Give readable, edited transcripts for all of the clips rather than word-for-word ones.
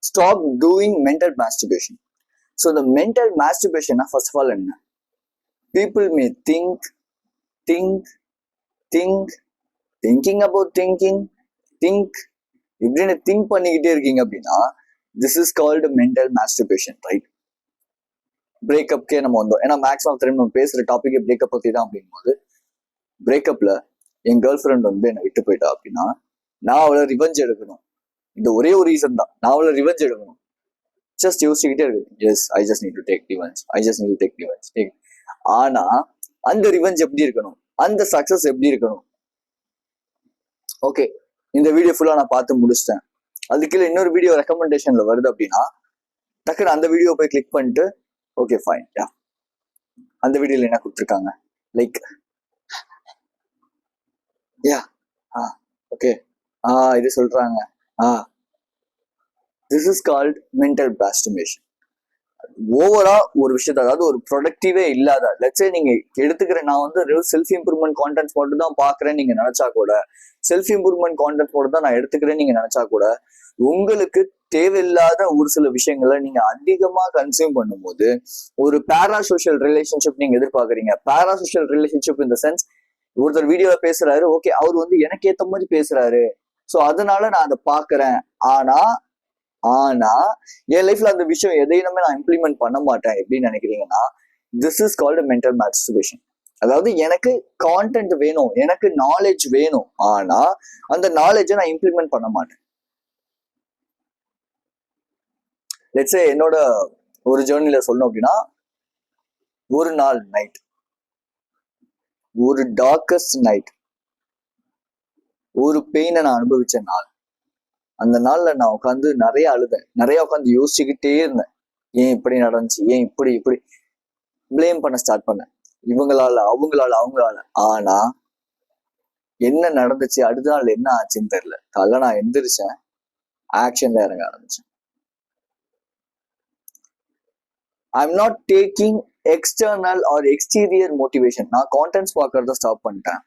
stop doing mental masturbation. So the mental masturbation, first of all, people may thinking about think இப்படின்னு think பண்ணிக்கிட்டே இருக்கீங்க அப்படின்னா this is called mental masturbation, right? பிரேக்கப்கே நம்ம வந்தோம். ஏன்னா மேக்ஸிமம் திரும்ப நம்ம பேசுற டாபிக் பிரேக்கப் பத்தி தான். அப்படிங்கும்போது பிரேக்கப்ல என் கேர்ள் ஃப்ரெண்ட் வந்து என்னை விட்டு போயிட்டா அப்படின்னா நான் அவளை ரிவெஞ்ச் எடுக்கணும். இந்த ஒரே ஒரு ரீசன் தான், நான் அவளை ரிவெஞ்ச் எடுக்கணும். ஜஸ்ட் யோசிச்சுக்கிட்டே இருக்கு, yes I just need to take revenge. ஆனா அந்த ரிவெஞ்ச் எப்படி இருக்கணும், அந்த சக்சஸ் எப்படி இருக்கணும்? ஓகே, இந்த வீடியோ ஃபுல்லா நான் பார்த்து முடிச்சிட்டேன். அதுக்குள்ள இன்னொரு வீடியோ ரெக்கமெண்டேஷன்ல வருது அப்படின்னா டக்குனு அந்த வீடியோ போய் கிளிக் பண்ணிட்டு ஓகே ஃபைன், யா அந்த வீடியோல என்ன கொடுத்துருக்காங்க, லைக் யா ஓகே இது சொல்றாங்க. This is called mental masturbation. ஓவரா ஒரு விஷயத்த, அதாவது ஒரு ப்ரொடக்டிவே இல்லாத, லெட்ஸே நீங்க எடுத்துக்கிற நான் வந்து செல்ஃப் இம்ப்ரூவ்மெண்ட் கான்டென்ட்ஸ் மட்டும் தான் பாக்குறேன் நீங்க நினைச்சா கூட, செல்ஃப் இம்ப்ரூவ்மெண்ட் கான்டென்ட் மட்டும் தான் நான் எடுத்துக்கிறேன் நீங்க நினைச்சா கூட, உங்களுக்கு தேவையில்லாத ஒரு சில விஷயங்களை நீங்க அதிகமா கன்சியூம் பண்ணும்போது ஒரு பேராசோஷியல் ரிலேஷன்ஷிப் நீங்க எதிர்பார்க்குறீங்க. பேராசோஷியல் ரிலேஷன்ஷிப் இந்த சென்ஸ், ஒருத்தர் வீடியோல பேசுறாரு, ஓகே அவர் வந்து எனக்கு ஏத்த மாதிரி பேசுறாரு, ஸோ அதனால நான் அதை பாக்குறேன். ஆனா என் லைஃப்ல அந்த விஷயம் எதையுமே நான் இம்ப்ளிமெண்ட் பண்ண மாட்டேன் எப்படின்னு நினைக்கிறீங்கன்னா this is called mental masturbation. அதாவது எனக்கு கான்டென்ட் வேணும், எனக்கு நாலேஜ் வேணும், ஆனா அந்த நாலேஜை நான் இம்ப்ளிமெண்ட் பண்ண மாட்டேன். லெட்ஸ் சே என்னோட ஒரு ஜேர்னில சொல்லணும் அப்படின்னா, ஒரு நாள் நைட், ஒரு டார்க்கஸ்ட் நைட், ஒரு பெயினை நான் அனுபவிச்ச நாள். அந்த நாள்ல நான் உட்காந்து நிறைய அழுதேன், நிறைய உட்காந்து யோசிச்சுக்கிட்டே இருந்தேன். ஏன் இப்படி நடந்துச்சு, ஏன் இப்படி பிளேம் பண்ண ஸ்டார்ட் பண்ணேன், இவங்களால அவங்களால. ஆனா என்ன நடந்துச்சு, அடுத்த நாள் என்ன ஆச்சுன்னு தெரியல. காலைல நான் எந்திரிச்சேன், ஆக்ஷன்ல இறங்க ஆரம்பிச்சேன். I'm not taking external or exterior motivation. நான் கான்டென்ட்ஸ் பார்க்கறத ஸ்டாப் பண்ணிட்டேன்.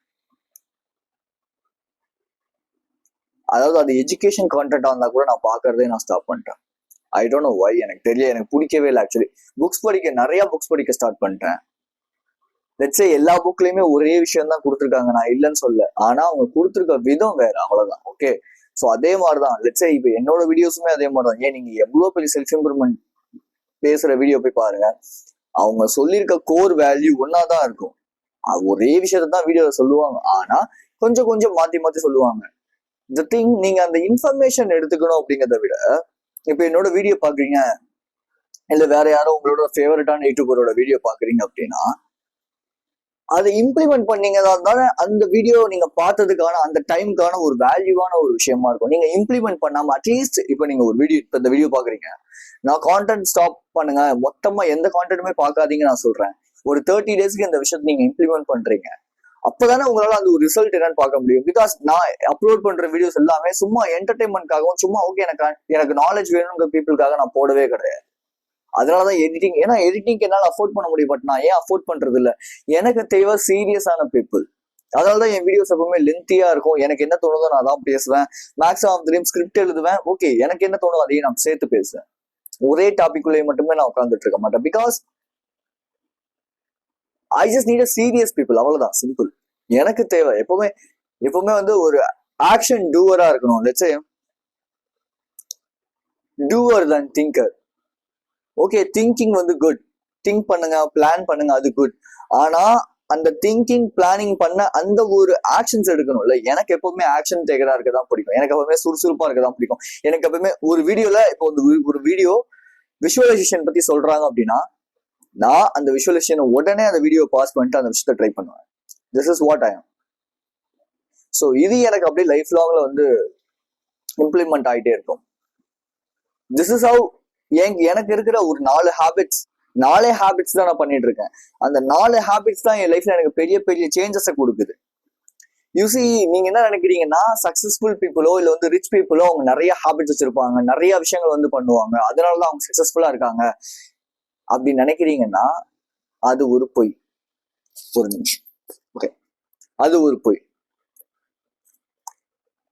அதாவது அது எஜுகேஷன் கான்டென்ட்டா இருந்தா கூட நான் பாக்குறதே நான் ஸ்டாப் பண்ணிட்டேன். ஐ டோன்ட் நோ வை, எனக்கு தெரியல, எனக்கு பிடிக்கவே இல்லை. ஆக்சுவலி நிறைய புக்ஸ் படிக்க ஸ்டார்ட் பண்ணிட்டேன். லெட்ஸ் சே எல்லா புக்லயுமே ஒரே விஷயம் தான் கொடுத்துருக்காங்க, நான் இல்லைன்னு சொல்ல, ஆனா அவங்க கொடுத்துருக்க விதம் வேற, அவ்வளவுதான். ஓகே, ஸோ அதே மாதிரிதான் லெட்ஸ் சே இப்போ என்னோட வீடியோஸுமே அதே மாதிரிதான். ஏன் நீங்க எவ்வளவு பெரிய செல்ஃப் இம்ப்ரூவ்மெண்ட் பேசுற வீடியோ போய் பாருங்க, அவங்க சொல்லியிருக்க கோர் வேல்யூ ஒன்னாதான் இருக்கும். ஒரே விஷயத்த தான் வீடியோல சொல்லுவாங்க, ஆனா கொஞ்சம் கொஞ்சம் மாத்தி சொல்லுவாங்க. தி திங், நீங்க அந்த இன்ஃபர்மேஷன் எடுத்துக்கணும் அப்படிங்கிறத விட, இப்ப என்னோட வீடியோ பாக்குறீங்க, இல்ல வேற யாரோ உங்களோட ஃபேவரட்டான யூடியூபரோட வீடியோ பாக்குறீங்க அப்படின்னா அதை இம்ப்ளிமெண்ட் பண்ணீங்கதான் இருந்தாலும் அந்த வீடியோ நீங்க பார்த்ததுக்கான அந்த டைமுக்கான ஒரு வேல்யூவான ஒரு விஷயமா இருக்கும். நீங்க இம்ப்ளிமெண்ட் பண்ணாம அட்லீஸ்ட் இப்ப நீங்க ஒரு வீடியோ, இப்ப இந்த வீடியோ பாக்குறீங்க, நான் கான்டென்ட் ஸ்டாப் பண்ணுங்க, மொத்தமா எந்த கான்டென்ட்டுமே பார்க்காதீங்க நான் சொல்றேன். ஒரு 30 டேஸ்க்கு இந்த விஷயத்தை நீங்க இம்ப்ளிமெண்ட் பண்றீங்க, அப்பதானே உங்களால அந்த ஒரு ரிசல்ட் என்னன்னு பார்க்க முடியும். பிகாஸ் நான் அப்லோட் பண்ற வீடியோஸ் எல்லாமே சும்மா என்டர்டைன்மெண்ட்காகவும், சும்மா ஓகே எனக்கு நாலேஜ் வேணுங்கிற பீப்புளுக்காக நான் போடவே கிடையாது. அதனாலதான் எடிட்டிங், ஏன்னா எடிட்டிங்க்கு என்னால அஃபோர்ட் பண்ண முடியும், பட் நான் ஏன் அஃபோர்ட் பண்றது இல்லை, எனக்கு தேவை சீரியஸான பீப்புள். அதனாலதான் என் வீடியோஸ் எப்பவுமே லென்த்தியா இருக்கும். எனக்கு என்ன தோணுதோ நான் தான் பேசுவேன். Maximum of the time script எழுதுவேன், ஓகே எனக்கு என்ன தோணும் அதையும் நான் சேர்த்து பேசுவேன். ஒரே டாபிக்குள்ளேயே மட்டுமே நான் உட்காந்துட்டு இருக்க மாட்டேன். Because I just need a serious people, அவ்வளவுதான், சிம்பிள். எனக்கு தேவை எப்பவுமே வந்து ஒரு ஆக்ஷன் டூவரா இருக்கணும். Let's say doer than thinker. Okay, thinking வந்து குட், திங்க் பண்ணுங்க, பிளான் பண்ணுங்க, அது குட். ஆனா அந்த திங்கிங் பிளானிங் பண்ண அந்த ஒரு ஆக்ஷன்ஸ் எடுக்கணும்ல. எனக்கு எப்பவுமே ஆக்ஷன் டேக்கரா இருக்கதான் பிடிக்கும், எனக்கு எப்பவுமே சுறுசுறுப்பா இருக்கதான் பிடிக்கும். எனக்கு எப்பவுமே ஒரு வீடியோல, இப்போ ஒரு வீடியோ விஷுவலைசேஷன் பத்தி சொல்றாங்க அப்படின்னா நான் அந்த விஷுவலைசேஷன் உடனே அந்த வீடியோ பாஸ் பண்ணிட்டு அந்த விஷயத்த ட்ரை பண்ணுவேன். திஸ் இஸ் வாட் ஐ ஆம். ஸோ இது எனக்கு அப்படியே லைஃப் லாங்ல வந்து இம்ப்ளிமெண்ட் ஆகிட்டே இருக்கும். திஸ் இஸ் ஹவ் எனக்கு இருக்கிற ஒரு 4 ஹேபிட்ஸ் தான் நான் பண்ணிட்டு இருக்கேன். அந்த 4 ஹேபிட்ஸ் தான் என் லைஃப்ல எனக்கு பெரிய பெரிய சேஞ்சஸை கொடுக்குது. யூசி, நீங்க என்ன நினைக்கிறீங்கன்னா சக்சஸ்ஃபுல் பீப்புளோ இல்ல வந்து ரிச் பீப்புளோ அவங்க நிறைய ஹேபிட்ஸ் வச்சிருப்பாங்க, நிறைய விஷயங்கள் வந்து பண்ணுவாங்க, அதனாலதான் அவங்க சக்சஸ்ஃபுல்லா இருக்காங்க அப்படின்னு நினைக்கிறீங்கன்னா அது ஒரு பொய். ஒரு நிமிஷம், ஓகே, அது ஒரு பொய்.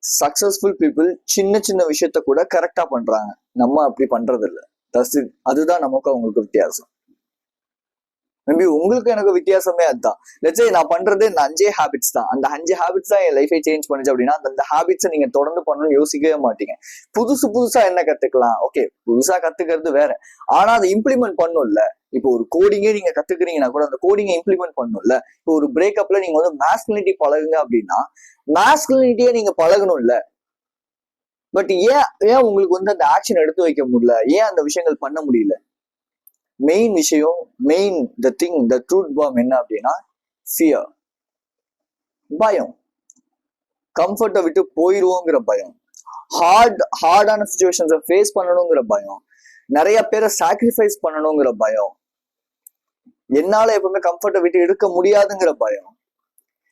சக்சஸ்ஃபுல் பீப்புள் சின்ன சின்ன விஷயத்த கூட கரெக்டா பண்றாங்க. நம்ம அப்படி பண்றது இல்லை. அதுதான் நமக்கு அவங்களுக்கு வித்தியாசம். மேபி உங்களுக்கு எனக்கு வித்தியாசமே அதுதான். லெட்ஸ் நான் பண்றது இந்த 5 ஹேபிட்ஸ் தான். அந்த 5 ஹேபிட்ஸ் தான் என் லைஃபை சேஞ்ச் பண்ணுச்சு அப்படின்னா அந்த ஹேபிட்ஸை நீங்க தொடர்ந்து பண்ணணும்னு யோசிக்கவே மாட்டீங்க. புதுசா என்ன கத்துக்கலாம், ஓகே புதுசா கத்துக்கிறது வேற, ஆனா அதை இம்ப்ளிமெண்ட் பண்ணும்ல. இப்போ ஒரு கோடிங்கே நீங்க கத்துக்கிறீங்கன்னா கூட அந்த கோடிங்கை இம்ப்ளிமெண்ட் பண்ணும்ல. இப்போ ஒரு பிரேக்கப்ல நீங்க வந்து மாஸ்குலினிட்டி பழகுங்க அப்படின்னா மாஸ்குலினிட்டியே நீங்க பழகணும்ல. பட் ஏன் உங்களுக்கு வந்து அந்த ஆக்ஷன் எடுத்து வைக்க முடியல, ஏன் அந்த விஷயங்கள் பண்ண முடியல? மெயின் விஷயம், த ட்ரூத் பாம் என்ன அப்படின்னா ஃபியர், பயம். கம்ஃபர்ட்டை விட்டு போயிருவோங்கிற பயம், ஹார்டான சிச்சுவேஷன்ஸை ஃபேஸ் பண்ணணுங்கிற பயம், நிறைய பேரை சாக்ரிஃபைஸ் பண்ணணுங்கிற பயம், என்னால எப்பவுமே கம்ஃபர்ட்டை விட்டு எடுக்க முடியாதுங்கிற பயம்,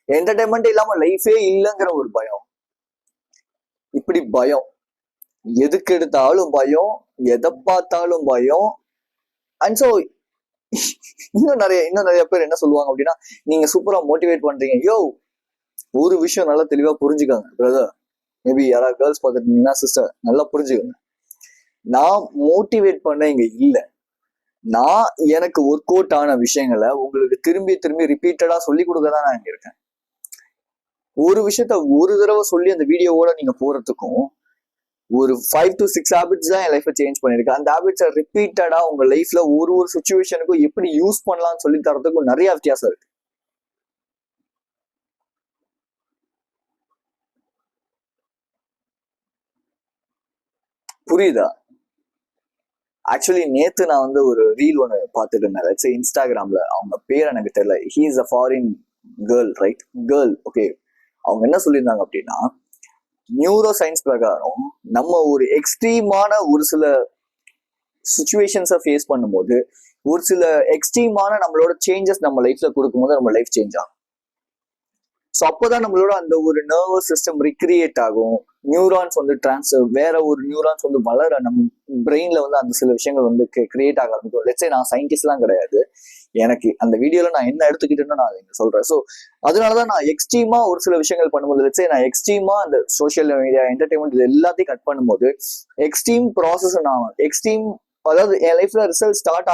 என்டர்டைன்மெண்ட் இல்லாம லைஃபே இல்லைங்கிற ஒரு பயம். இப்படி பயம், எதுக்கு எடுத்தாலும் பயம், எதை பார்த்தாலும் பயம். அண்ட் ஸோ இன்னும் நிறைய பேர் என்ன சொல்லுவாங்க அப்படின்னா, நீங்க சூப்பரா மோட்டிவேட் பண்றீங்க. யோ, ஒரு விஷயம் நல்லா தெளிவா புரிஞ்சுக்காங்க பிரதர். மேபி யாராவது கேர்ள்ஸ் பார்த்துட்டீங்கன்னா சிஸ்டர் நல்லா புரிஞ்சுக்கோங்க. நான் மோட்டிவேட் பண்ண இங்க இல்லை. நான் எனக்கு ஒர்க் அவுட் ஆன விஷயங்களை உங்களுக்கு திரும்பி ரிப்பீட்டடா சொல்லி கொடுக்க தான் நான் இங்க இருக்கேன். ஒரு விஷயத்த ஒரு தடவை சொல்லி அந்த வீடியோவோட நீங்க போறதுக்கும் ஒரு 5 to 6 ஹேபிட்ஸ் தான் என் லைஃப்பை சேஞ்ச் பண்ணிருக்கு. அந்த ஹேபிட்ஸை ரிப்பீட்டடா உங்க லைஃப்ல ஒரு சுச்சுவேஷனுக்கும் எப்படி யூஸ் பண்ணலாம்னு சொல்லி தரதுக்கும் நிறைய வித்தியாசம் இருக்கு. புரியுதா? ஆக்சுவலி நேத்து நான் வந்து ஒரு ரீல் ஒன்று பார்த்துட்டு இருந்தேன். இன்ஸ்டாகிராம்ல, அவங்க பேர் எனக்கு தெரியல. He is a foreign girl, right? Girl, okay. அவங்க என்ன சொல்லியிருந்தாங்க அப்படின்னா, நியூரோ சயின்ஸ் பிரகாரம் நம்ம ஒரு எக்ஸ்ட்ரீமான ஒரு சில சுச்சுவேஷன்ஸை ஃபேஸ் பண்ணும்போது, ஒரு சில எக்ஸ்ட்ரீமான நம்மளோட சேஞ்சஸ் நம்ம லைஃப்ல கொடுக்கும்போது நம்ம லைஃப் சேஞ்ச் ஆகும். ஸோ அப்போதான் நம்மளோட அந்த ஒரு நர்வஸ் சிஸ்டம் ரிக்ரியேட் ஆகும். நியூரான்ஸ் வந்து வேற ஒரு நியூரான்ஸ் வந்து வளர, நம்ம பிரெயின்ல வந்து அந்த சில விஷயங்கள் வந்து கிரியேட் ஆக ஆரம்பிக்கும். லெட்ஸே நான் சயின்டிஸ்ட்லாம் கிடையாது, எனக்கு அந்த வீடியோல நான் என்ன எடுத்துக்கிட்டேன்னு நான் இங்க சொல்றேன். ஸோ அதனாலதான் நான் எக்ஸ்ட்ரீமா ஒரு சில விஷயங்கள் பண்ணும்போது, லெட்ஸே நான் எக்ஸ்ட்ரீமா அந்த சோஷியல் மீடியா, என்டர்டைன்மெண்ட் இது எல்லாத்தையும் கட் பண்ணும்போது எக்ஸ்ட்ரீம் ப்ராசஸ் அதாவது என் லைஃப்ல ரிசல்ட் ஸ்டார்ட்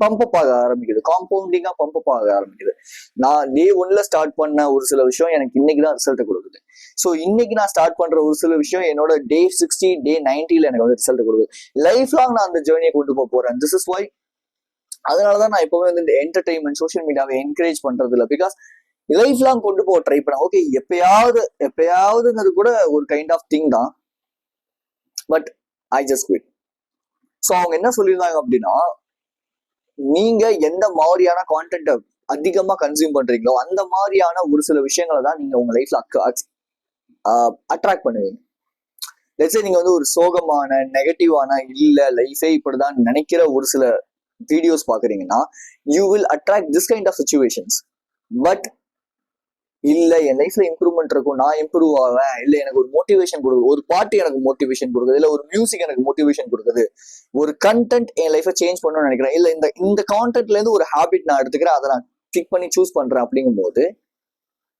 பம்பப் ஆக ஆரம்பிக்குது, காம்பவுண்டிங்கா பம்பப் ஆக ஆரம்பிக்குது. நான் டே 1ல ஸ்டார்ட் பண்ண ஒரு சில விஷயம் எனக்கு இன்னைக்குதான் ரிசல்ட் கொடுக்குது. ஸோ இன்னைக்கு நான் ஸ்டார்ட் பண்ற ஒரு சில விஷயம் என்னோட டே 60, டே 90ல எனக்கு வந்து ரிசல்ட் கொடுக்குது. லைஃப் லாங் நான் அந்த ஜேர்னியை கொண்டு போறேன். This is why. அதனாலதான் நான் எப்பவுமே வந்து இந்த என்டர்டைன்மெண்ட், சோஷியல் மீடியாவை என்கரேஜ் பண்றது இல்லை. பிகாஸ் லைஃப் லாங் கொண்டு போக ட்ரை பண்ண, ஓகே எப்பயாவதுங்கிறது கூட ஒரு கைண்ட் ஆஃப் திங் தான். But I just quit. So அவங்க என்ன சொல்லியிருந்தாங்க அப்படின்னா, நீங்க எந்த மாதிரியான கான்டென்ட் அதிகமா கன்சியூம் பண்றீங்களோ அந்த மாதிரியான ஒரு சில விஷயங்களை தான் நீங்க உங்க லைஃப்ல அட்ராக்ட் பண்ணுவீங்க. லெட்ஸ் சே நீங்க வந்து ஒரு சோகமான, நெகட்டிவான, இல்ல லைஃபே இப்படிதான் நினைக்கிற ஒரு சில வீடியோஸ் பாக்குறீங்கன்னா, you will attract this kind of situations. But இல்ல என் லைஃப்ல இம்ப்ரூவ்மெண்ட் இருக்கும், நான் இம்ப்ரூவ் ஆவேன், இல்ல எனக்கு ஒரு மோட்டிவேஷன் கொடுக்குது, ஒரு பாட்டு எனக்கு மோட்டிவேஷன் கொடுக்குது, இல்ல ஒரு மியூசிக் எனக்கு மோட்டிவேஷன் கொடுக்குது, ஒரு கண்டென்ட் என் லைஃபை சேஞ்ச் பண்ணணும்னு நினைக்கிறேன், இல்ல இந்த கான்டென்ட்ல இருந்து ஒரு ஹேபிட் நான் எடுத்துக்கிறேன், அதை நான் கிளிக் பண்ணி சூஸ் பண்றேன் அப்படிங்கும் போது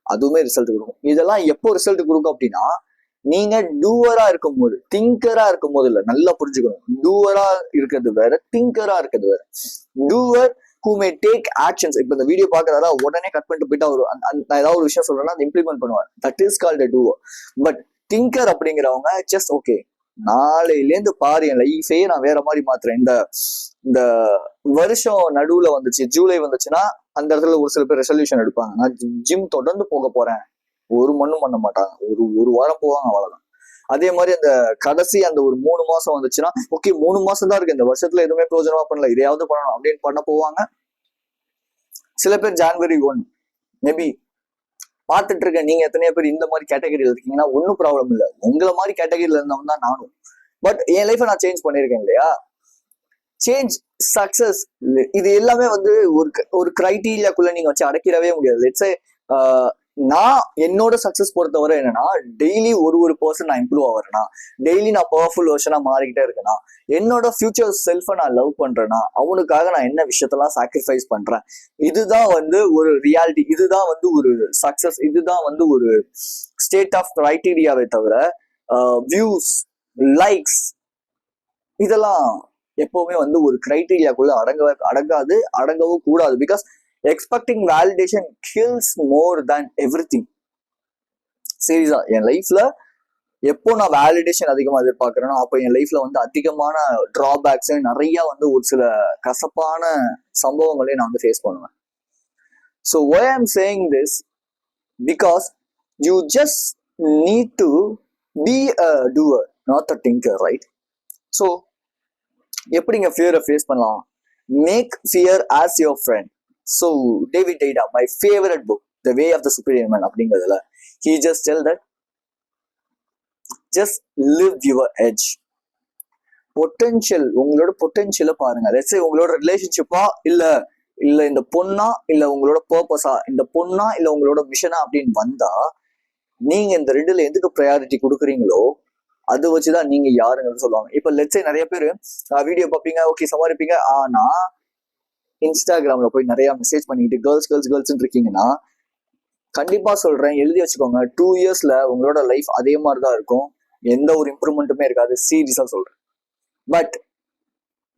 அதுவுமே ரிசல்ட் கொடுக்கும். இதெல்லாம் எப்போ ரிசல்ட் கொடுக்கும் அப்படின்னா, நீங்க டூவரா இருக்கும் போது, திங்கரா இருக்கும் போது இல்ல. நல்லா புரிஞ்சுக்கணும், டூவரா இருக்கிறது வேற, திங்கரா இருக்கிறது வேற. Doer who may take actions. இப்ப இந்த வீடியோ பாக்குறதா உடனே கட் பண்ணிட்டு போயிட்டா நான் ஏதாவது ஒரு விஷயம் சொல்றேன்னா அதை இம்ப்ளிமெண்ட் பண்ணுவார். That is called a doer. But thinker அப்படிங்கிறவங்க ஜஸ்ட் ஓகே, நாளையிலேருந்து பாரு என் லைஃபே நான் வேற மாதிரி மாத்துறேன். இந்த வருஷம் நடுவுல வந்துச்சு, ஜூலை வந்துச்சுன்னா அந்த இடத்துல ஒரு சில பேர் ரெசல்யூஷன் எடுப்பாங்க. நான் ஜிம் தொடர்ந்து போக போறேன், ஒரு மண்ணும் பண்ண மாட்டாங்க, ஒரு வாரம் போவாங்க, அவ்வளவுதான். அதே மாதிரி அந்த கடைசி அந்த ஒரு 3 மாசம் வந்துச்சுன்னா, ஓகே 3 மாசம் தான் இருக்கு, இந்த வருஷத்துல எதுவுமே பிரயோஜனமா பண்ணல, இதையாவது பண்ணணும் அப்படின்னு பண்ண போவாங்க. சில பேர் January 1 மேபி பார்த்துட்டு இருக்கேன். நீங்க எத்தனையோ பேர் இந்த மாதிரி கேட்டகரியில் இருக்கீங்கன்னா ஒன்னும் ப்ராப்ளம் இல்லை, உங்களை மாதிரி கேட்டகரியில இருந்தவன் தான் நானும். பட் என் லைஃபை நான் சேஞ்ச் பண்ணியிருக்கேன் இல்லையா? சேஞ்ச், சக்சஸ், இது எல்லாமே வந்து ஒரு கிரைட்டீரியாக்குள்ள நீங்க வச்சு அடக்கிடவே முடியாது. லெட்ஸ் சே நான் என்னோட சக்சஸ் பொறுத்தவரை என்னன்னா, டெய்லி ஒரு பர்சன் நான் இம்ப்ரூவ் ஆகிறேன்னா, டெய்லி நான் பவர்ஃபுல் வெர்ஷனா மாறிக்கிட்டே இருக்கேன்னா, என்னோட ஃபியூச்சர் செல்ஃபை நான் லவ் பண்றேன்னா, அவனுக்காக நான் என்ன விஷயத்தெல்லாம் சாக்ரிஃபைஸ் பண்றேன், இதுதான் வந்து ஒரு ரியாலிட்டி, இதுதான் வந்து ஒரு சக்சஸ், இதுதான் வந்து ஒரு ஸ்டேட் ஆஃப் கிரைட்டீரியாவை தவிர வியூஸ், லைக்ஸ், இதெல்லாம் எப்பவுமே வந்து ஒரு கிரைட்டீரியாக்குள்ள அடங்கவும் கூடாது. Because expecting validation kills more than everything. சீரியஸா என் லைஃப்ல எப்போ நான் வேலிடேஷன் அதிகமா எதிர்பார்க்கிறேனோ அப்போ என் லைஃப்ல வந்து அதிகமான டிராபேக்ஸ் நிறைய வந்து ஒரு சில கசப்பான சம்பவங்களையும் நான் வந்து ஃபேஸ் பண்ணுவேன். So why I'm saying this because you just need to be a doer, not a thinker, right? So எப்படிங்க ஃபியரை ஃபேஸ் பண்ணலாம்? Make fear as your friend. So David Deida, my favourite book the way of the superior man அப்படிங்கிறதுல he just tell that just live your edge. Potential, உங்களோட பொட்டென்ஷியலை பாருங்க. Let's say உங்களோட ரிலேஷன்ஷிப்பா இல்ல இந்த பொண்ணா இல்ல உங்களோட பர்பஸா, இந்த பொண்ணா இல்ல உங்களோட மிஷனா அப்படின்னு வந்தா நீங்க இந்த ரெண்டுல எதுக்கு ப்ரையாரிட்டி கொடுக்குறீங்களோ அது வச்சுதான் நீங்க யாருங்கன்னு சொல்லுவாங்க. இப்ப லெட்ஸ் சே நிறைய பேர் வீடியோ பார்ப்பீங்க, ஓகே சமாளிப்பீங்க, ஆனா இன்ஸ்டாகிராம்ல போய் நிறைய மெசேஜ் பண்ணிட்டு கேர்ள்ஸ் இருக்கீங்கன்னா கண்டிப்பா சொல்றேன், எழுதி வச்சுக்கோங்க, 2 இயர்ஸ்ல உங்களோட லைஃப் அதே மாதிரிதான் இருக்கும், எந்த ஒரு இம்ப்ரூவ்மெண்ட்டுமே இருக்காது. சீரியஸா சொல்றேன். பட்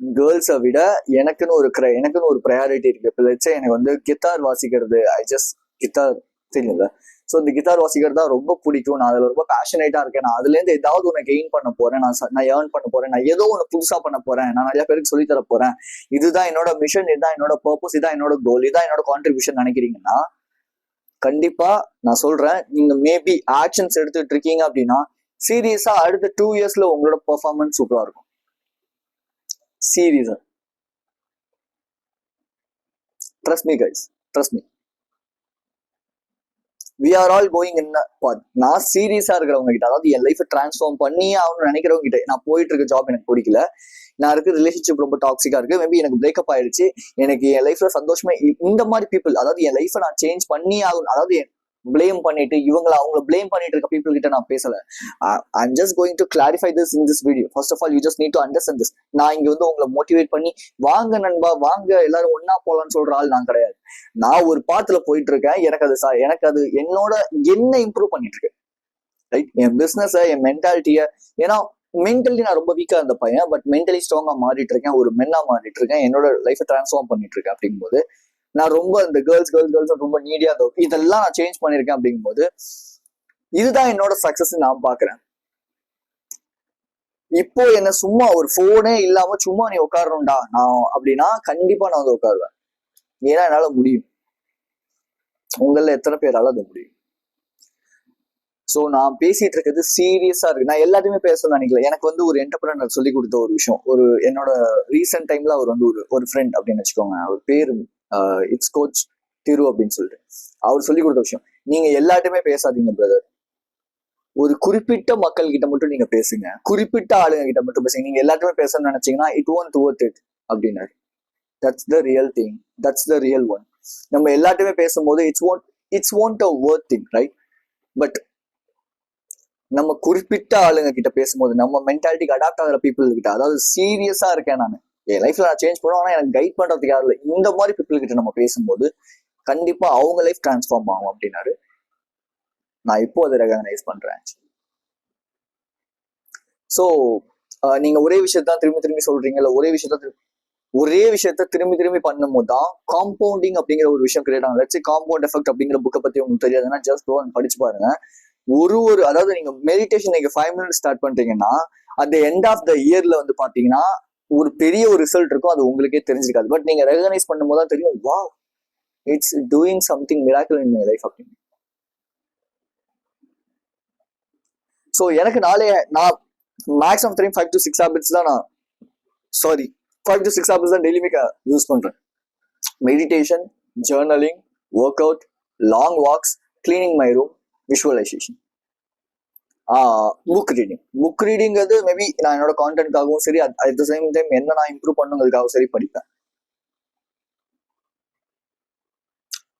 கேர்ள்ஸை விட எனக்குன்னு ஒரு ப்ரையாரிட்டி இருக்கு. இப்போ லெட்ஸ் சே எனக்கு வந்து கிட்டார் வாசிக்கிறது, கிட்டார் தெரியல, ஸோ இந்த கிட்டார் வாசிக்கிறது தான் ரொம்ப பிடிக்கும், நான் அதில் ரொம்ப பேஷனேட்டா இருக்கேன், நான் அதுலேருந்து ஏதாவது ஒன்று கெயின் பண்ண போறேன், நான் ஏர்ன் பண்ண போறேன், நான் ஏதோ ஒன்று புதுசா பண்ண போறேன், நான் நிறைய பேருக்கு சொல்லி தர போறேன், இதுதான் என்னோட மிஷன், இதுதான் என்னோட பர்பஸ், இதுதான் என்னோட கோல், இதுதான் என்னோட கான்ட்ரிபியூஷன் நினைக்கிறீங்கன்னா கண்டிப்பா நான் சொல்றேன், நீங்க மேபி ஆக்ஷன்ஸ் எடுத்துட்டு இருக்கீங்க அப்படின்னா சீரியஸா அடுத்த 2 இயர்ஸ்ல உங்களோட பெர்ஃபார்மன்ஸ் சூப்பரா இருக்கும். சீரியஸா trust me guys, trust me, we are all going in path. நான் சீரியஸா இருக்கிறவங்க கிட்ட, அதாவது என் லைஃப் டிரான்ஸ்ஃபார்ம் பண்ணியே ஆகணும்னு நினைக்கிறவங்க கிட்ட, நான் போயிட்டு இருக்க ஜாப் எனக்கு பிடிக்கல, நான் இருக்க ரிலேஷன்ஷிப் ரொம்ப டாக்ஸிக்கா இருக்கு, மேபி எனக்கு பிரேக்கப் ஆயிடுச்சு, எனக்கு என் லைஃப்ல சந்தோஷமே, இந்த மாதிரி பீப்புள், அதாவது என் லைஃப்பை நான் சேஞ்ச் பண்ணி ஆகணும், அதாவது பிளேம் பண்ணிட்டு அவங்கள பிளேம் பண்ணிட்டு இருக்க பீப்புள் கிட்ட நான் பேசல. I'm just going to clarify this in this video. First of all you just need to understand this. நான் இங்க வந்து உங்களை மோட்டிவேட் பண்ணி வாங்க நண்பா வாங்க எல்லாரும் ஒன்னா போலான்னு சொல்ற ஆள் நான் கிடையாது. நான் ஒரு பாத்துல போயிட்டு இருக்கேன், எனக்கு அது என்ன இம்ப்ரூவ் பண்ணிட்டு இருக்கேன், ரைட்? என் பிசினஸ், என் மென்டாலிட்டிய, ஏன்னா மென்டலி நான் ரொம்ப வீக்கா இருந்த பையன், பட் மென்டலி ஸ்ட்ராங்கா மாறிட்டு இருக்கேன், ஒரு மென்னா மாறிட்டு இருக்கேன், என்னோட லைஃபை டிரான்ஸ்ஃபார்ம் பண்ணிட்டு இருக்கேன். அப்படிங்கும்போது நான் ரொம்ப இந்த கேர்ள்ஸ் ரொம்ப நீடியா இதெல்லாம் நான் சேஞ்ச் பண்ணிருக்கேன். அப்படிங்கும்போது இதுதான் என்னோட சக்சஸ் நான் பாக்குறேன். இப்போ என்ன சும்மா ஒரு போனே இல்லாம சும்மா நீ உட்காரணும்டா நான் அப்படின்னா கண்டிப்பா நான் வந்து உட்காருவேன். ஏன்னா என்னால முடியும். உங்கள எத்தனை பேரால அது முடியும்? ஸோ நான் பேசிட்டு இருக்கிறது சீரியஸா இருக்கு. நான் எல்லாத்தையுமே பேசணும்னு நினைக்கல. எனக்கு வந்து ஒரு என்டர்பிரனர் சொல்லி கொடுத்த ஒரு விஷயம், என்னோட ரீசெண்ட் டைம்ல அவர் வந்து ஒரு ஃப்ரெண்ட் அப்படின்னு வச்சுக்கோங்க, அவர் பேரு இட்ஸ் கோச் திரு அப்படின்னு சொல்லிட்டு, அவர் சொல்லி கொடுத்த விஷயம், நீங்க எல்லாத்தையுமே பேசாதீங்க பிரதர், ஒரு குறிப்பிட்ட மக்கள் கிட்ட மட்டும் நீங்க பேசுங்க, குறிப்பிட்ட ஆளுங்க கிட்ட மட்டும் பேசுங்க, நீங்க எல்லாத்தையுமே பேசணும்னு நினைச்சீங்கன்னா இட் ஒன்ட் வொர்த் இட் அப்படின்னாரு. That's the real thing, that's the real one. நம்ம எல்லாத்தையுமே பேசும்போது it's won't a Worth thing, right? But நம்ம குறிப்பிட்ட ஆளுங்க கிட்ட பேசும்போது, நம்ம மென்டாலிட்டிக்கு அடாப்ட் ஆகிற பீப்புள் கிட்ட, அதாவது சீரியஸா இருக்கேன் நான் என் லைஃப்ல நான் சேஞ்ச் பண்ணுவேன், ஆனா எனக்கு கைட் பண்றதுக்கு யாரும் இல்லை, இந்த மாதிரி பீப்புள் கிட்ட நம்ம பேசும்போது கண்டிப்பா அவங்க லைஃப் டிரான்ஸ்ஃபார்ம் ஆகும் அப்படின்னாரு. நான் இப்போ அதை ரெகனைஸ் பண்றேன். ஸோ நீங்க ஒரே விஷயத்தான் திரும்பி திரும்பி சொல்றீங்கல்ல, ஒரே விஷயத்த திரும்பி பண்ணும்போது தான் காம்பவுண்டிங் அப்படிங்கிற ஒரு விஷயம் கிரியேட் ஆகும். லெட்ஸ் சே காம்பவுண்ட் எஃபெக்ட் அப்படிங்கிற புக்கை பத்தி உங்களுக்கு தெரியாதுன்னா ஜஸ்ட் படிச்சு பாருங்க. அதாவது நீங்க மெடிடேஷன் நீங்க 5 minutes ஸ்டார்ட் பண்றீங்கன்னா at the end of the இயர்ல வந்து பாத்தீங்கன்னா ஒரு பெரிய ஒரு ரிசல்ட் இருக்கும், அது உங்களுக்கே தெரிஞ்சிருக்காது. பட் நீங்க ரெகனைஸ் பண்ணும்போது தான் தெரியும், wow it's doing something miracle in my life அப்படின்னு. ஸோ எனக்கு நான் மேக்ஸிமம் 5 to 6 ஹேபிட்ஸ் தான் 5 to 6 ஹேபிட்ஸ் தான் டெய்லியுமே யூஸ் பண்றேன். Meditation, journaling, work out, long walks, cleaning my room, visualisation, book reading அது மேபி நான் என்னோட கான்டென்ட்காகவும் சரி, அட் த சேம் டைம் என்ன நான் இம்ப்ரூவ் பண்ணுங்கிறதுக்காகவும் சரி படிப்பேன்.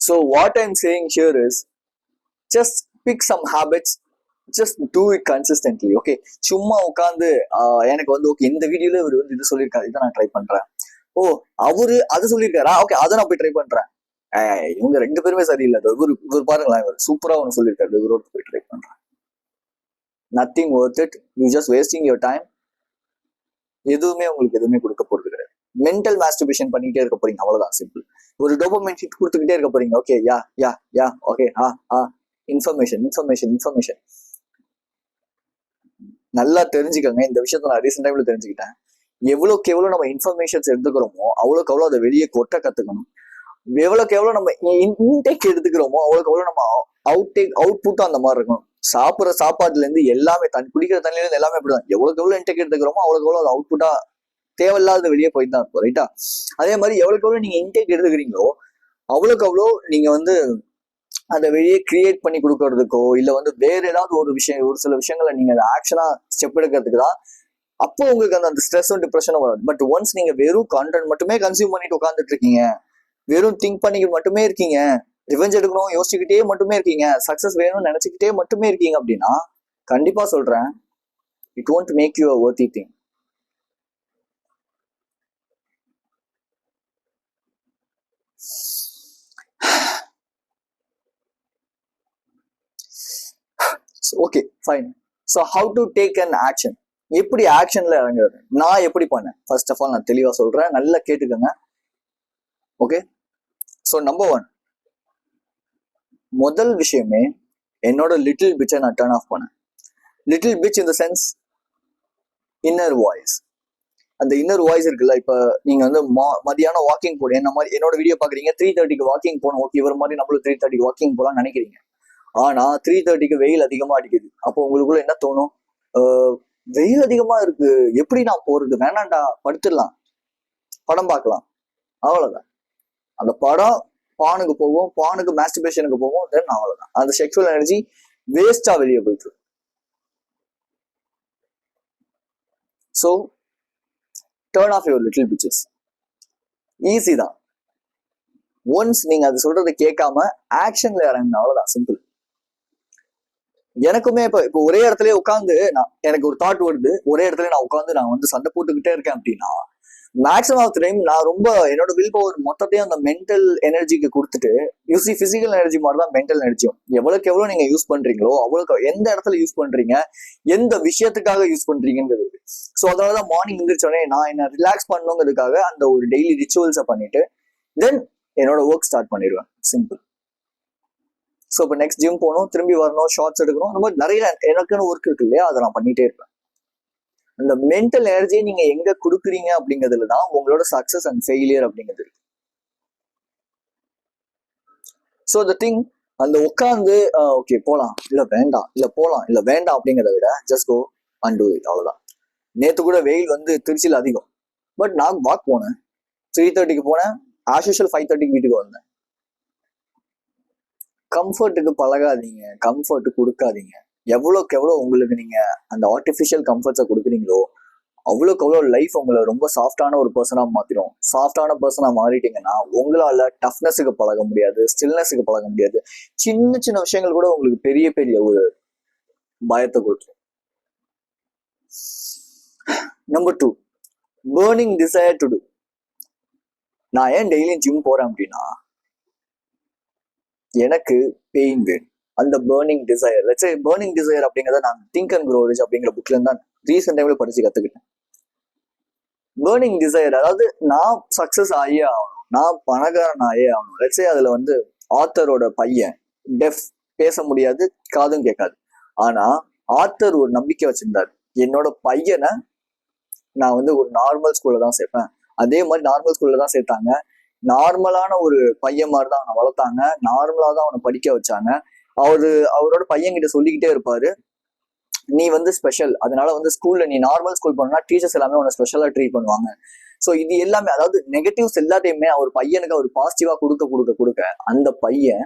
So what I'm saying here is just pick some habits, just do it consistently. Okay, சும்மா உட்காந்து எனக்கு வந்து ஓகே இந்த வீடியோல இவர் வந்து இது சொல்லியிருக்காரு, இதை நான் ட்ரை பண்றேன், ஓ அவரு அதை சொல்லியிருக்காரா, ஓகே அதை நான் போய் ட்ரை பண்றேன், இவங்க 2 பேருமே சரியில்லை, இவர் பாருங்களேன் இவர் சூப்பரா ஒன்று சொல்லியிருக்காரு, இவரோட போய் ட்ரை பண்றேன். Nothing worth it. You're just wasting your time. எதுவுமே உங்களுக்கு எதுவுமே கொடுக்க போறது கிடையாது. மென்டல் மாஸ்டர்பேஷன் பண்ணிக்கிட்டே இருக்க போறீங்க, அவ்வளவுதான் சிம்பிள். ஒரு டோபமைன் ஹிட் கொடுத்துக்கிட்டே இருக்க போறீங்க. ஓகே, யா யா யா, ஓகே, இன்ஃபர்மேஷன் இன்ஃபர்மேஷன் இன்ஃபர்மேஷன். நல்லா தெரிஞ்சுக்கோங்க, இந்த விஷயத்த நான் ரீசெண்ட் டைம்ல தெரிஞ்சுக்கிட்டேன். எவ்வளவுக்கு எவ்வளவு நம்ம இன்ஃபர்மேஷன்ஸ் எடுத்துக்கிறோமோ அவ்வளோக்கு அவ்வளோ அதை வெளியே கொட்ட கத்துக்கணும். எவ்வளவுக்கு எவ்வளவு நம்ம இன்டேக் எடுத்துக்கிறோமோ அவ்வளோக்கு அவ்வளோ நம்ம அவுட்புட்டும் அந்த மாதிரி இருக்கணும். சாப்பிட்ற சாப்பாட்டுல இருந்து எல்லாமே, குடிக்கிற தண்ணில இருந்து எல்லாமே அப்படிதான். எவ்வளவுக்கு எவ்வளவு இன்டேக் எடுத்துக்கிறோமோ அவ்வளோக்கு எவ்வளோ அது அவுட்புட்டா தேவையில்லாத வெளியே போய் தான் இருக்கும், ரைட்டா? அதே மாதிரி எவ்வளவுக்கு எவ்வளவு நீங்க இன்டேக் எடுத்துக்கிறீங்களோ அவ்வளோக்கு அவ்வளோ நீங்க அதை வெளியே கிரியேட் பண்ணி கொடுக்கறதுக்கோ இல்ல வேற ஏதாவது ஒரு சில விஷயங்களை நீங்க அதை ஆக்ஷனா ஸ்டெப் எடுக்கிறதுக்கு தான் அப்போ உங்களுக்கு அந்த ஸ்ட்ரெஸ்ஸும் டிப்ரெஷனும் வராது. பட் ஒன்ஸ் நீங்க வெறும் கான்டென்ட் மட்டுமே கன்சியூம் பண்ணிட்டு உட்காந்துட்டு இருக்கீங்க, வெறும் திங்க் பண்ணிக்கிட்டு மட்டுமே இருக்கீங்க, ரிவெஞ்ச் எடுக்கணும் யோசிச்சுக்கிட்டே மட்டுமே இருக்கீங்க, சக்சஸ் வேணும்னு நினைச்சுக்கிட்டே மட்டுமே இருக்கீங்க அப்படின்னா கண்டிப்பா சொல்றேன், it won't make you a worthy thing. Okay fine. So how to take an action, எப்படி ஆக்ஷன்ல இறங்குறது? நான் எப்படி பண்ணேன் ஃபர்ஸ்ட் ஆஃப் ஆல் நான் தெளிவா சொல்றேன், நல்லா கேட்டுக்கோங்க. ஓகே, ஸோ நம்பர் 1, முதல் விஷயமே என்னோட லிட்டில் பிச்சை நான் டர்ன் ஆஃப் பண்ணேன். Little pitch in the sense inner voice. அந்த இன்னர் வாய்ஸ் இருக்குல்ல, இப்ப நீங்க மதியானம் வாக்கிங் போறீங்க, என்ன மாதிரி என்னோட வீடியோ பாக்குறீங்க, 3:30 வாக்கிங் போகணும், ஓகே இவர் மாதிரி நம்மளும் 3:30 வாக்கிங் போகலாம்னு நினைக்கிறீங்க. ஆனா 3:30 வெயில் அதிகமா அடிக்குது. அப்போ உங்களுக்குள்ள என்ன தோணும்? வெயில் அதிகமா இருக்கு, எப்படி நான் போறது, வேணாண்டா படுத்துடலாம், படம் பார்க்கலாம், அவ்வளவுதான். அந்த படம் பானுக்கு போகும், பானுக்கு மாஸ்டர்பேஷனுக்கு போகும், தென் அவ்வளவுதான். அந்த செக்ஷுவல் எனர்ஜி வேஸ்டா வெளியே போயிட்டு. So turn of your little pitches. Easy தான். ஒன்ஸ் நீங்க அது சொல்றதை கேட்காம ஆக்ஷன்ல இறங்கின, அவ்வளவுதான், சிம்பிள். எனக்குமே இப்போ ஒரே இடத்துல உட்காந்து எனக்கு ஒரு தாட் வருது, ஒரே இடத்துல நான் உட்காந்து சண்டை போட்டுக்கிட்டே இருக்கேன் அப்படின்னா மேக்ஸிமம் ஆஃப் டைம் நான் ரொம்ப என்னோட வில் பவர் மொத்தத்தையும் அந்த மென்டல் எனர்ஜிக்கு கொடுத்துட்டு, யூசி பிசிக்கல் எனர்ஜி மாதிரி தான் மென்டல் எனர்ஜியும். எவ்வளவுக்கு எவ்வளவு நீங்க யூஸ் பண்றீங்களோ அவ்வளவுக்கு எந்த இடத்துல யூஸ் பண்றீங்க, எந்த விஷயத்துக்காக யூஸ் பண்றீங்கிறது. ஸோ அதனாலதான் மார்னிங் எழுந்திரிச்சோடனே நான் என்ன ரிலாக்ஸ் பண்ணுங்கிறதுக்காக அந்த ஒரு டெய்லி ரிச்சுவல்ஸை பண்ணிட்டு தென் என்னோட ஒர்க் ஸ்டார்ட் பண்ணிடுவேன், சிம்பிள். ஸோ இப்போ நெக்ஸ்ட் ஜிம் போகணும், திரும்பி வரணும், ஷார்ட்ஸ் எடுக்கணும், அந்த மாதிரி நிறைய எனக்குன்னு ஒர்க் இருக்கு இல்லையா, அதை நான் பண்ணிட்டே இருப்பேன். அந்த மென்டல் எனர்ஜியை நீங்க எங்க கொடுக்குறீங்க அப்படிங்கிறதுல தான் உங்களோட சக்சஸ் அண்ட் ஃபெயிலியர் அப்படிங்கிறது இருக்கு. ஸோ த திங், அந்த உட்காந்து ஓகே போகலாம் இல்லை வேண்டாம், இல்லை போகலாம் இல்லை வேண்டாம் அப்படிங்கிறத விட just go and do it, அவ்வளோதான். நேற்று கூட வெயில் திருச்சியில் அதிகம், பட் நான் வாக் போனேன், 3:30 போனேன், ஆஸ் யூஷுவல் 5:30 வீட்டுக்கு வந்தேன். கம்ஃபர்ட்டுக்கு பழகாதீங்க, கம்ஃபர்ட் கொடுக்காதீங்க. எவ்வளோக்கு எவ்வளோ உங்களுக்கு நீங்க அந்த ஆர்டிஃபிஷியல் கம்ஃபர்ட்ஸை கொடுக்குறீங்களோ அவ்வளோக்கு அவ்வளோ லைஃப் உங்களை ரொம்ப சாஃப்டான ஒரு பர்சனா மாத்திரும். சாஃப்டான பர்சனா மாறிட்டீங்கன்னா உங்களால டஃப்னஸுக்கு பழக முடியாது, ஸ்டில்னஸுக்கு பழக முடியாது. சின்ன சின்ன விஷயங்கள் கூட உங்களுக்கு பெரிய பெரிய ஒரு பயத்தை கொடுத்துரும். Number 2, burning desire to do. நான் ஏன் டெய்லியும் ஜிம் போறேன் அப்படின்னா எனக்கு பெயின் வேணும். அந்த burning desire, let's say burning desire அப்படிங்கிறத நான் திங்க் அண்ட் க்ரோ ரிச் அப்படிங்கிற புக்ல இருந்து தான் ரீசெண்ட் டைம்ல படிச்சு கத்துக்கிட்டேன். பேர்னிங் டிசைர், அதாவது நான் சக்சஸ் ஆகியே ஆகணும், நான் பணக்காரன் ஆகியே ஆகணும். லெட்ஸ் சே அதுல ஆத்தரோட பையன் டெஃப், பேச முடியாது, காதும் கேட்காது. ஆனா ஆத்தர் ஒரு நம்பிக்கை வச்சிருந்தாரு, என்னோட பையனை நான் ஒரு நார்மல் ஸ்கூல்ல தான் சேர்ப்பேன். அதே மாதிரி நார்மல் ஸ்கூல்ல தான் சேர்த்தாங்க. நார்மலான ஒரு பையன் மாதிரி தான் அவனை வளர்த்தாங்க, நார்மலா தான் அவனை படிக்க வச்சாங்க. அவரோட பையன் கிட்ட சொல்லிக்கிட்டே இருப்பாரு, நீ ஸ்பெஷல், அதனால ஸ்கூல்ல நீ நார்மல் ஸ்கூல் போனா டீச்சர்ஸ் எல்லாமே உன்னை ஸ்பெஷலா ட்ரீட் பண்ணுவாங்க. ஸோ இது எல்லாமே, அதாவது நெகட்டிவ்ஸ் எல்லாத்தையுமே அவர் பையனுக்கு அவர் பாசிட்டிவா கொடுக்க அந்த பையன்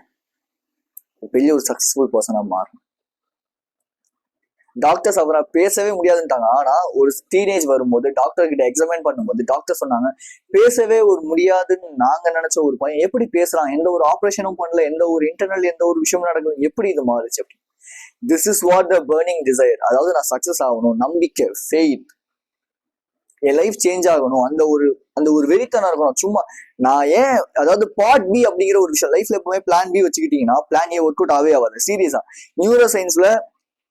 பெரிய ஒரு சக்சஸ்ஃபுல் பர்சனா மாறும். டாக்டர்ஸ் அவரை பேசவே முடியாதுன்ட்டாங்க. ஆனா ஒரு டீனேஜ் வரும்போது டாக்டர் கிட்ட எக்ஸாமின் பண்ணும்போது டாக்டர் சொன்னாங்க, பேசவே ஒரு முடியாதுன்னு நாங்க நினைச்ச ஒரு பையன் எப்படி பேசுறான், எந்த ஒரு ஆப்ரேஷனும் பண்ணல, எந்த ஒரு இன்டர்னல் எந்த ஒரு விஷயமும் நடக்கல, எப்படி இது மாறுச்சு அப்படி. This is what the burning desire. அதாவது நான் சக்சஸ் ஆகணும், நம்பிக்கை, ஃபெய்த், என் லைஃப் சேஞ்ச் ஆகணும், அந்த ஒரு வெறித்தனம் இருக்கணும். சும்மா நான் ஏன், அதாவது பார்ட் பி அப்படிங்கிற ஒரு விஷயம் லைஃப்ல எப்பவுமே பிளான் பி வச்சுக்கிட்டீங்கன்னா பிளான் ஏ ஒர்க் அவுட் ஆகவே ஆகாது. சீரியஸா நியூரோ சயின்ஸ்ல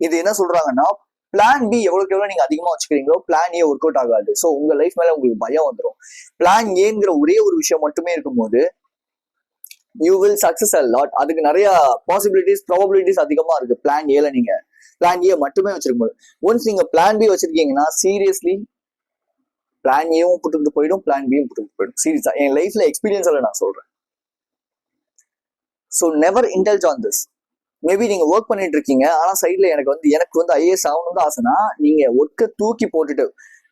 இது என்ன சொல்றாங்கன்னா, பிளான் பி எவ்வளவுக்கு எவ்வளவு நீங்க அதிகமா வச்சுக்கிறீங்களோ பிளான் ஏ ஒர்க் அவுட் ஆகாது. ஸோ உங்க லைஃப் மேல உங்களுக்கு பயம் வந்துடும். பிளான் ஏங்கிற ஒரே ஒரு விஷயம் மட்டுமே இருக்கும்போது you will success a lot. அதுக்கு நிறைய பாசிபிலிட்டிஸ் ப்ராபபிலிட்டிஸ் அதிகமா இருக்கு பிளான் ஏல நீங்க பிளான் ஏ மட்டுமே வச்சிருக்கும் போது. ஒன்ஸ் நீங்க பிளான் பி வச்சிருக்கீங்கன்னா சீரியஸ்லி பிளான் ஏவும் புட்டுக்கிட்டு போயிடும், பிளான் பியும் புட்டுக்கிட்டு போயிடும். சீரியஸா என் லைஃப்ல எக்ஸ்பீரியன்ஸ்ல நான் சொல்றேன். So never indulge on this. Maybe நீங்க ஒர்க் பண்ணிட்டு இருக்கீங்க, ஆனா சைட்ல எனக்கு வந்து ஐஏஎஸ் ஆகணும்னு ஆசைனா நீங்க ஒர்க்கை தூக்கி போட்டுட்டு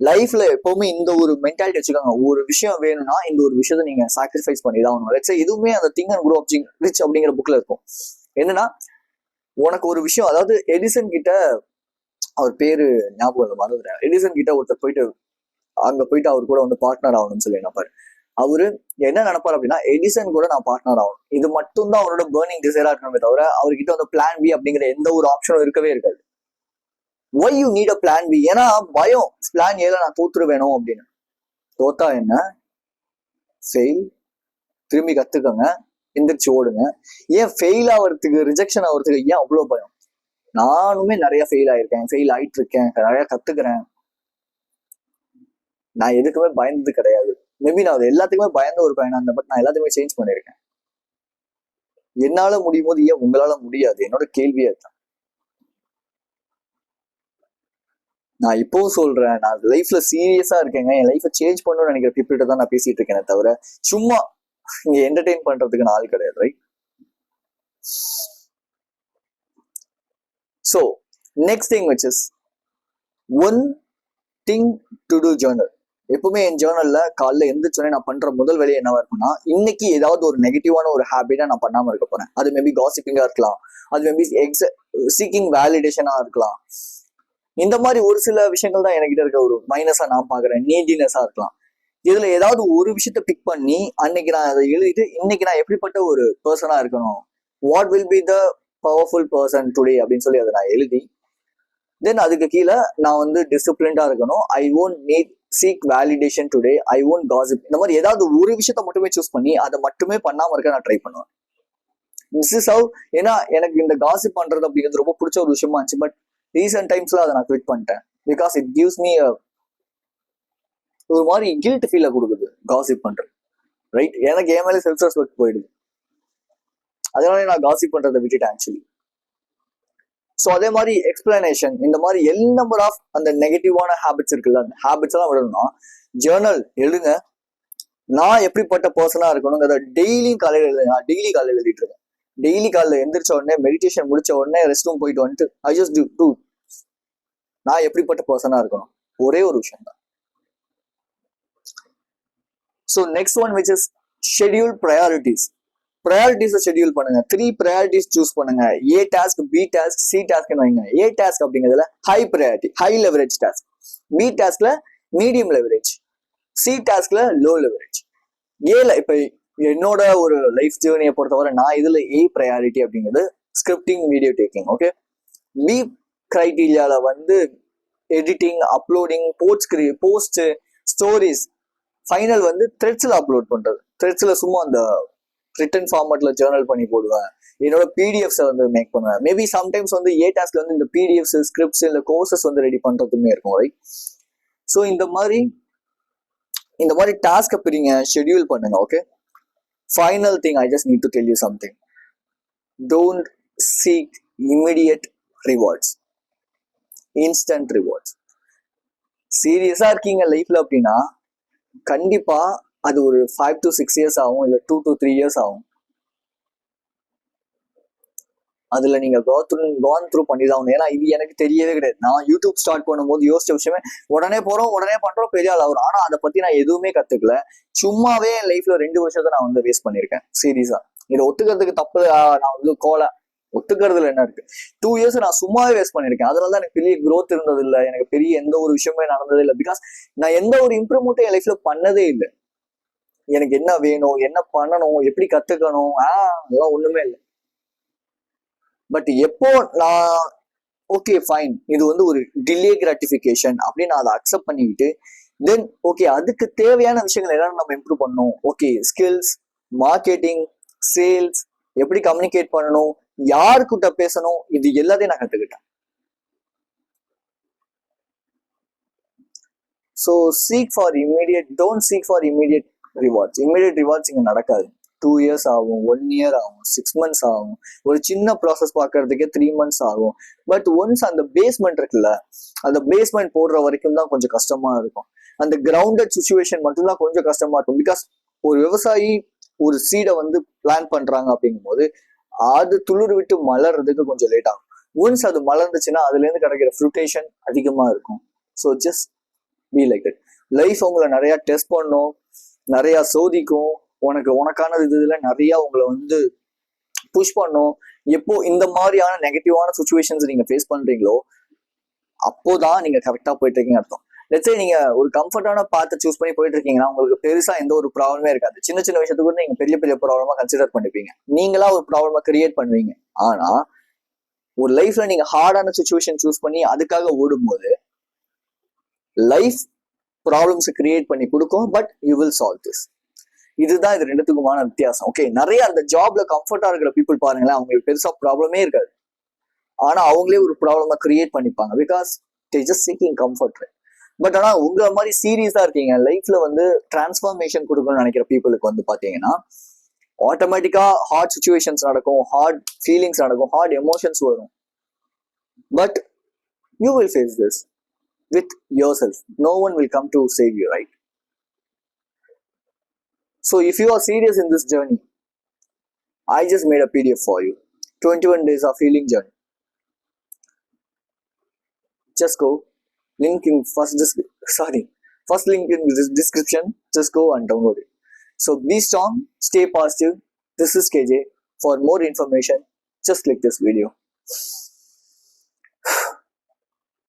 லைஃப்ல எப்பவுமே இந்த ஒரு மென்டாலிட்டி வச்சுக்கோங்க. ஒரு விஷயம் வேணும்னா இந்த ஒரு விஷயத்த நீங்க சாக்ரிஃபைஸ் பண்ணி தான் ஆகணும். லெட்ஸ் சே இதுவுமே அந்த திங்க் அண்ட் க்ரோ ரிச் அப்படிங்கிற புக்ல இருக்கும். என்னன்னா உனக்கு ஒரு விஷயம், அதாவது எடிசன் கிட்ட, அவர் பேரு ஞாபகம் மறந்துடுறேன், எடிசன் கிட்ட ஒருத்தர் போயிட்டு அங்க போயிட்டு அவர் கூட வந்து பார்ட்னர் ஆகணும்னு சொல்லி நினைப்பாரு. அவரு என்ன நினைப்பாரு அப்படின்னா எடிசன் கூட நான் பார்ட்னர் ஆகணும், இது மட்டும் தான் அவரோட பேர்னிங் டிசைரா இருக்கணுமே தவிர அவர்கிட்ட வந்து பிளான் பி அப்படிங்கிற எந்த ஒரு ஆப்ஷனும் இருக்கவே இருக்காது. Why you need a plan B? ஏன்னா பயம், பிளான் ஏல நான் தோத்துருவேணும் அப்படின்னு. தோத்தா என்ன, ஃபெயில், திரும்பி கத்துக்கங்க, எந்திரிச்சு ஓடுங்க. ஏன் ஃபெயில் ஆகிறதுக்கு, ரிஜெக்ஷன் ஆகிறதுக்கு ஏன் அவ்வளோ பயம்? நானுமே நிறைய ஃபெயில் ஆயிருக்கேன், ஃபெயில் ஆயிட்டு இருக்கேன், நிறைய கத்துக்கிறேன். நான் எதுக்குமே பயந்தது கிடையாது. மேபி நான் அது எல்லாத்துக்குமே பயந்த ஒரு பையனா இருந்தேன், பட் நான் எல்லாத்தையுமே சேஞ்ச் பண்ணிருக்கேன். என்னால முடியும் போது ஏன் உங்களால முடியாது? என்னோட கேள்வியே அதுதான். நான் இப்பவும் சொல்றேன், நான் லைஃப்ல சீரியஸா இருக்கேங்க. என் லைஃபை சேஞ்ச் பண்ணணும்னு நினைக்கிற பீப்புள்கிட்ட தான் நான் பேசிட்டு இருக்கேன் தவிர சும்மா இங்க என்டர்டெயின் பண்றதுக்கு நான் ஆள் கிடையாது, right? So next thing which is one thing to do journal. எப்பவுமே என் ஜேர்னல்ல காலைல எந்திரிச்சோடனே நான் பண்ற முதல் வேலையை என்னவா இருக்கும்னா, இன்னைக்கு ஏதாவது ஒரு நெகட்டிவான ஒரு ஹேபிட்டா நான் பண்ணாம இருக்க போறேன். அது மேபி காசிப்பிங்கா இருக்கலாம், அது மேபி சீக்கிங் வேலிடேஷனா இருக்கலாம். இந்த மாதிரி ஒரு சில விஷயங்கள் தான் என்கிட்ட இருக்க ஒரு மைனஸா நான் பாக்குறேன். நீடினஸா இருக்கலாம். இதுல ஏதாவது ஒரு விஷயத்த பிக் பண்ணி அன்னைக்கு நான் அதை எழுதிட்டு இன்னைக்கு நான் எப்படிப்பட்ட ஒரு பர்சனா இருக்கணும், what will be the powerful person today அப்படின்னு சொல்லி அதை நான் எழுதி, தென் அதுக்கு கீழே நான் வந்து டிசிப்ளின்டா இருக்கணும். I won't need seek validation today, I won't gossip. இந்த மாதிரி ஏதாவது ஒரு விஷயத்த மட்டுமே சூஸ் பண்ணி அதை மட்டுமே பண்ணாம இருக்க நான் ட்ரை பண்ணுவேன். This is how. ஏன்னா எனக்கு இந்த காசிப் பண்றது அப்படிங்கிறது ரொம்ப பிடிச்ச ஒரு விஷயமா இருந்துச்சு. பட் ரீசெண்ட் டைம்ஸ்ல அதை நான் குவிட் பண்ணிட்டேன். பிகாஸ் இட் கிவ்ஸ் மீ ஒரு மாதிரி கில்ட் ஃபீலை கொடுக்குது காசிப் பண்றது, ரைட்? எனக்கு என் மேலே செல்ஃப் ரெஸ்பெக்ட் போயிடுது. அதனால நான் காசிப் பண்றதை விட்டுட்டேன் ஆக்சுவலி. ஸோ அதே மாதிரி எக்ஸ்பிளனேஷன், இந்த மாதிரி எல் நம்பர் ஆஃப் அந்த நெகட்டிவான ஹேபிட்ஸ் இருக்குல்ல, அந்த ஹேபிட்ஸ் எல்லாம் விடணும்னா ஜேர்னல் எழுதுங்க. நான் எப்படிப்பட்ட பர்சனா இருக்கணுங்கிறத டெய்லி காலையில் எழுதுங்க. நான் டெய்லி காலையில் எழுதிட்டு இருக்கேன். டெய்லி காலையில் எந்திரிச்ச உடனே, மெடிடேஷன் முடிச்ச உடனே ரெஸ்ட் ரூம் போயிட்டு வந்துட்டு ஐ ஜஸ்ட் டூ நான் எப்படிப்பட்ட பர்சனா இருக்கணும், ஒரே ஒரு விஷயம் தான். So next one which is schedule priorities. ப்ரையாரிட்டிஸை ஷெட்யூல் பண்ணுங்க. 3 ப்ரையாரிட்டிஸ் சூஸ் பண்ணுங்க. A task, B task, C டாஸ்க்னு வைங்க. ஏ டாஸ்க் அப்படிங்கிறதுல high priority, high leverage task. B டாஸ்க்ல மீடியம் லெவரேஜ், சி டாஸ்க்ல லோ லெவரேஜ். ஏல இப்ப என்னோட ஒரு லைஃப் ஜேர்னியை பொறுத்தவரை நான் இதுல ஏ ப்ரையாரிட்டி அப்படிங்கிறது scripting, video taking. Okay. B கிரைட்டீரியால வந்து editing, uploading, post, stories. Final வந்து த்ரெட்ஸ்ல அப்லோட் பண்றது. த்ரெட்ஸ்ல சும்மா அந்த ரிட்டன் ஃபார்மேட்ல ஜேர்னல் பண்ணி போடுவேன். என்னோட பிடிஎஃப்ஸை வந்து மேக் பண்ணுவேன். மேபி சம்டைம்ஸ் வந்து ஏ டாஸ்க்ல வந்து இந்த பிடிஎஃப்ஸ், ஸ்கிரிப்ட்ஸ், இல்லை கோர்சஸ் வந்து ரெடி பண்றதுமே இருக்கும், ரைட்? ஸோ இந்த மாதிரி டாஸ்க்கை பிரிங்க, ஷெட்யூல் பண்ணுங்க. Okay. Final thing, I just need to tell you something. Don't seek immediate rewards, instant rewards. சீரியஸா இருக்கீங்க லைஃப்ல அப்படின்னா கண்டிப்பா அது ஒரு 5 to 6 years ஆகும், இல்ல 2 to 3 years ஆகும். அதுல நீங்க கான் த்ரூ பண்ணிதான். ஏன்னா இது எனக்கு தெரியவே கிடையாது. நான் யூடியூப் ஸ்டார்ட் பண்ணும்போது யோசிச்ச விஷயமே உடனே போறோம், உடனே பண்றோம், பெரிய ஆள் ஆகும். ஆனா அதை பத்தி நான் எதுவுமே கத்துக்கல. சும்மாவே என் லைஃப்ல 2 வருஷத்தை நான் வந்து வேஸ்ட் பண்ணிருக்கேன். சீரியஸா இதை ஒத்துக்கிறதுக்கு தப்பு. நான் வந்து ஒத்துக்கிறதுல என்ன இருக்கு? 2 years நான் சும்மாவே வேஸ்ட் பண்ணிருக்கேன். அதனாலதான் எனக்கு பெரிய growth இருந்தது இல்லை, எனக்கு பெரிய எந்த ஒரு விஷயமே நடந்ததே இல்லை. பிகாஸ் நான் எந்த ஒரு இம்ப்ரூவ்மெண்ட்டும் என் லைஃப்ல பண்ணதே இல்லை. எனக்கு என்ன வேணும், என்ன பண்ணணும், எப்படி கத்துக்கணும், அதெல்லாம் ஒண்ணுமே இல்லை. பட் எப்போ நான் ஓகே ஃபைன், இது வந்து ஒரு டிலே கிராட்டிஃபிகேஷன் அப்படின்னு நான் அதை அக்செப்ட் பண்ணிக்கிட்டு, தென் ஓகே அதுக்கு தேவையான விஷயங்கள் என்னென்ன நம்ம இம்ப்ரூவ் பண்ணணும். ஓகே, ஸ்கில்ஸ், மார்க்கெட்டிங், சேல்ஸ், எப்படி கம்யூனிகேட் பண்ணணும், யாருக்கிட்ட பேசணும், இது எல்லாத்தையும் நான் கத்துக்கிட்டேன். So seek for immediate, don't seek for immediate rewards. Immediate rewards இங்கே நடக்காது. 2 years ஆகும், 1 year ஆகும், 6 months ஆகும், ஒரு சின்ன ப்ராசஸ் பார்க்கறதுக்கே 3 months ஆகும். பட் ஒன்ஸ் அந்த பேஸ்மெண்ட் இருக்குல்ல, அந்த பேஸ்மெண்ட் போடுற வரைக்கும் தான் கொஞ்சம் கஷ்டமா இருக்கும். அந்த கிரவுண்டட் சுச்சுவேஷன் மட்டும்தான் கொஞ்சம் கஷ்டமா இருக்கும். பிகாஸ் ஒரு விவசாயி ஒரு சீடை வந்து பிளான் பண்றாங்க அப்படிங்கும்போது அது துளிர் விட்டு மலர்றதுக்கு கொஞ்சம் லேட் ஆகும். ஒன்ஸ் அது மலர்ந்துச்சுன்னா அதுல இருந்து கிடைக்கிற ஃப்ரூட்டேஷன் அதிகமா இருக்கும். So just be like it. Life உங்களை நிறைய டெஸ்ட் பண்ணும், நிறைய சோதிக்கும், உனக்கானது இதுல நிறைய உங்களை வந்து புஷ் பண்ணும். எப்போ இந்த மாதிரியான நெகட்டிவான சுச்சுவேஷன்ஸ் நீங்க ஃபேஸ் பண்றீங்களோ அப்போதான் நீங்க கரெக்டா போயிட்டு இருக்கீங்க அர்த்தம். லெட்ஸ் சே நீங்க ஒரு கம்ஃபர்டான பாத்தை சூஸ் பண்ணி போயிட்டு இருக்கீங்கன்னா உங்களுக்கு பெருசா எந்த ஒரு ப்ராப்ளமே இருக்காது. சின்ன சின்ன விஷயத்துக்கு கூட நீங்க பெரிய பெரிய ப்ராப்ளமா கன்சிடர் பண்ணிப்பீங்க, நீங்களா ஒரு ப்ராப்ளமா கிரியேட் பண்ணுவீங்க. ஆனா ஒரு லைஃப்ல நீங்க ஹார்டான சுச்சுவேஷன் சூஸ் பண்ணி அதுக்காக ஓடும்போது லைஃப் ப்ராப்ளம்ஸ் கிரியேட் பண்ணி கொடுக்கும், but you will solve this. இதுதான் இது ரெண்டுத்துக்குமான வித்தியாசம். ஓகே, நிறைய அந்த ஜாப்ல கம்ஃபர்டா இருக்கிற பீப்புள் பாருங்களேன், அவங்களுக்கு பெருசா ப்ராப்ளமே இருக்காது. ஆனா அவங்களே ஒரு ப்ராப்ளமா கிரியேட் பண்ணிப்பாங்க, because they just seeking comfort. But ஆனா உங்களை மாதிரி சீரியஸா இருக்கீங்க, லைஃப்ல வந்து டிரான்ஸ்ஃபார்மேஷன் கொடுக்கணும்னு நினைக்கிற பீப்புளுக்கு வந்து பாத்தீங்கன்னா ஆட்டோமேட்டிக்கா ஹார்ட் சுச்சுவேஷன்ஸ் நடக்கும், ஹார்ட் ஃபீலிங்ஸ் நடக்கும், ஹார்ட் எமோஷன்ஸ் வரும். But you will face this with yourself. No one will come to save you, right? So if you are serious in this journey, I just made a PDF for you, 21 days of healing journey. Just go, link in first link in this description. Just go and download it. So be strong, stay positive. This is KJ. For more information, just click this video.